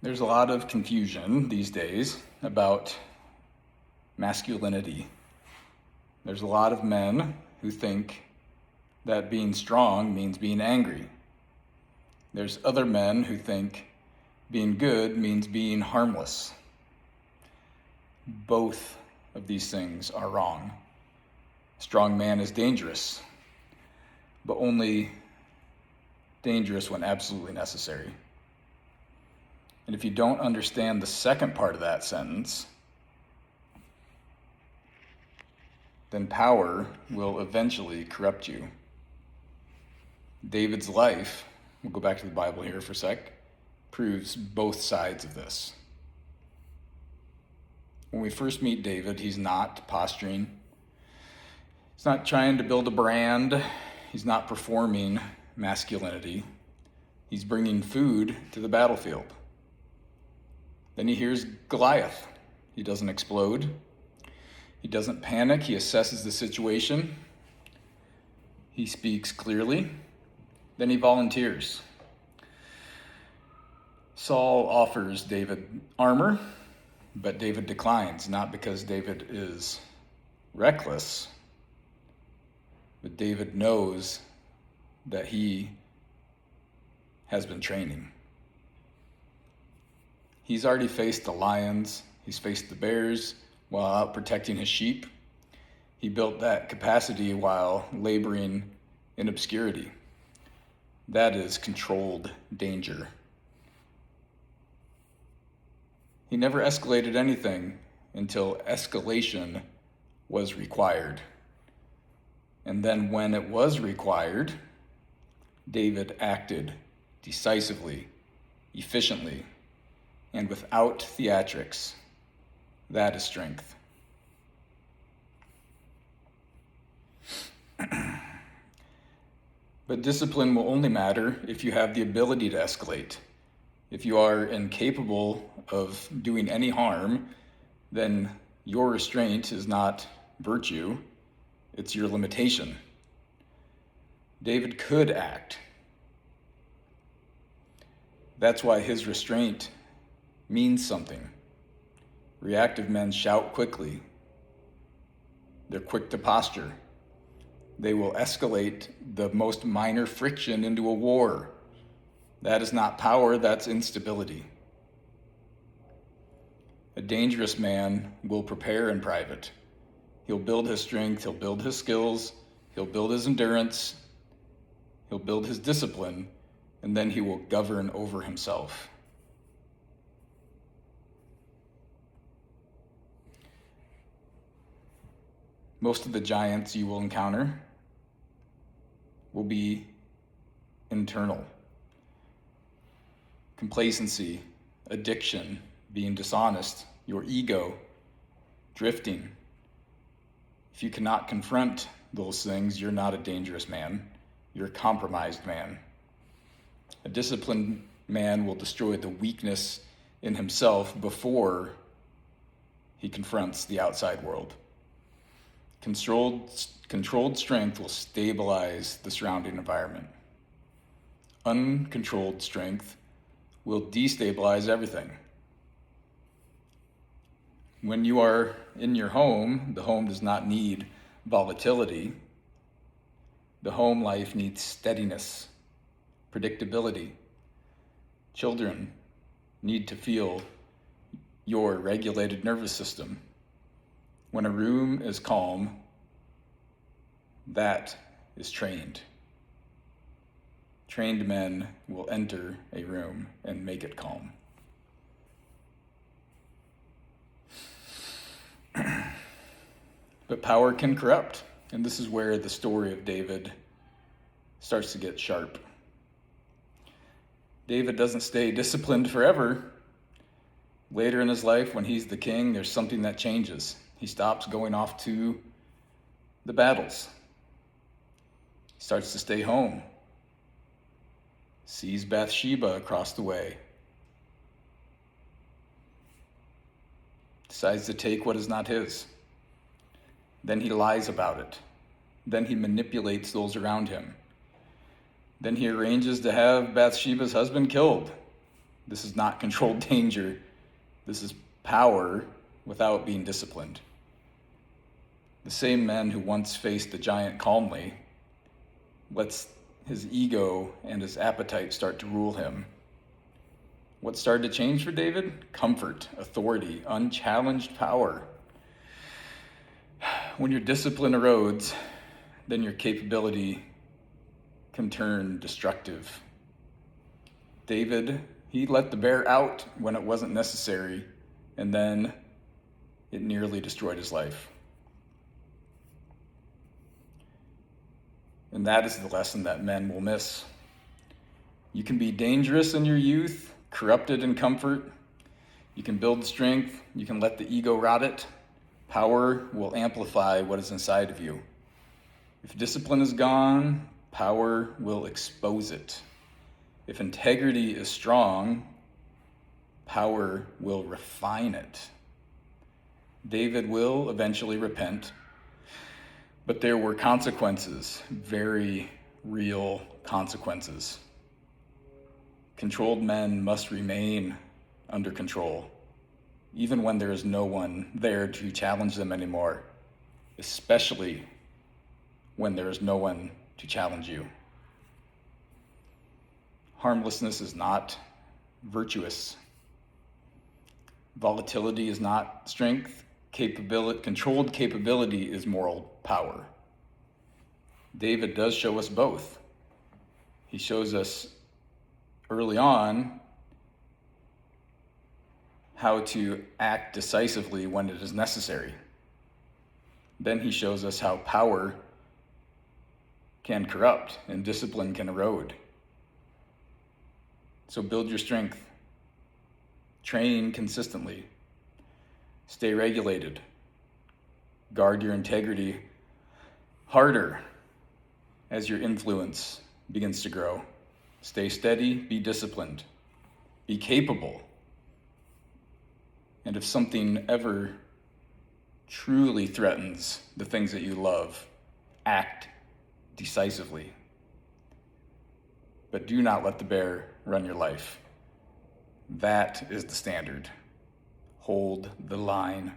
There's a lot of confusion these days about masculinity. There's a lot of men who think that being strong means being angry. There's other men who think being good means being harmless. Both of these things are wrong. A strong man is dangerous, but only dangerous when absolutely necessary. And if you don't understand the second part of that sentence, then power will eventually corrupt you. David's life, we'll go back to the Bible here for a sec, proves both sides of this. When we first meet David, he's not posturing. He's not trying to build a brand. He's not performing masculinity. He's bringing food to the battlefield. Then he hears Goliath. He doesn't explode. He doesn't panic. He assesses the situation. He speaks clearly. Then he volunteers. Saul offers David armor, but David declines, not because David is reckless, but David knows that he has been training. He's already faced the lions, he's faced the bears while out protecting his sheep. He built that capacity while laboring in obscurity. That is controlled danger. He never escalated anything until escalation was required. And then when it was required, David acted decisively, efficiently, and without theatrics. That is strength. But discipline will only matter if you have the ability to escalate. If you are incapable of doing any harm, then your restraint is not virtue, it's your limitation. David could act. That's why his restraint means something. Reactive men shout quickly. They're quick to posture. They will escalate the most minor friction into a war. That is not power, that's instability. A dangerous man will prepare in private. He'll build his strength, he'll build his skills, he'll build his endurance, he'll build his discipline, and then he will govern over himself. Most of the giants you will encounter will be internal. Complacency, addiction, being dishonest, your ego, drifting. If you cannot confront those things, you're not a dangerous man. You're a compromised man. A disciplined man will destroy the weakness in himself before he confronts the outside world. Controlled strength will stabilize the surrounding environment. Uncontrolled strength will destabilize everything. When you are in your home, the home does not need volatility. The home life needs steadiness, predictability. Children need to feel your regulated nervous system. When a room is calm, that is trained. Trained men will enter a room and make it calm. But power can corrupt, and this is where the story of David starts to get sharp. David doesn't stay disciplined forever. Later in his life, when he's the king, there's something that changes. He stops going off to the battles. He starts to stay home. Sees Bathsheba across the way. Decides to take what is not his. Then he lies about it. Then he manipulates those around him. Then he arranges to have Bathsheba's husband killed. This is not controlled danger. This is power without being disciplined. The same man who once faced the giant calmly lets his ego and his appetite start to rule him. What started to change for David? Comfort, authority, unchallenged power. When your discipline erodes, then your capability can turn destructive. David, he let the bear out when it wasn't necessary, and then it nearly destroyed his life. And that is the lesson that men will miss. You can be dangerous in your youth, corrupted in comfort. You can build strength. You can let the ego rot it. Power will amplify what is inside of you. If discipline is gone, power will expose it. If integrity is strong, power will refine it. David will eventually repent, but there were consequences, very real consequences. Controlled men must remain under control, even when there is no one there to challenge them anymore, especially when there is no one to challenge you. Harmlessness is not virtuous. Volatility is not strength. Controlled capability is moral power. David does show us both. He shows us early on how to act decisively when it is necessary. Then he shows us how power can corrupt and discipline can erode. So build your strength. Train consistently. Stay regulated. Guard your integrity harder as your influence begins to grow. Stay steady, be disciplined, be capable. And if something ever truly threatens the things that you love, act decisively. But do not let the bear run your life. That is the standard. Hold the line.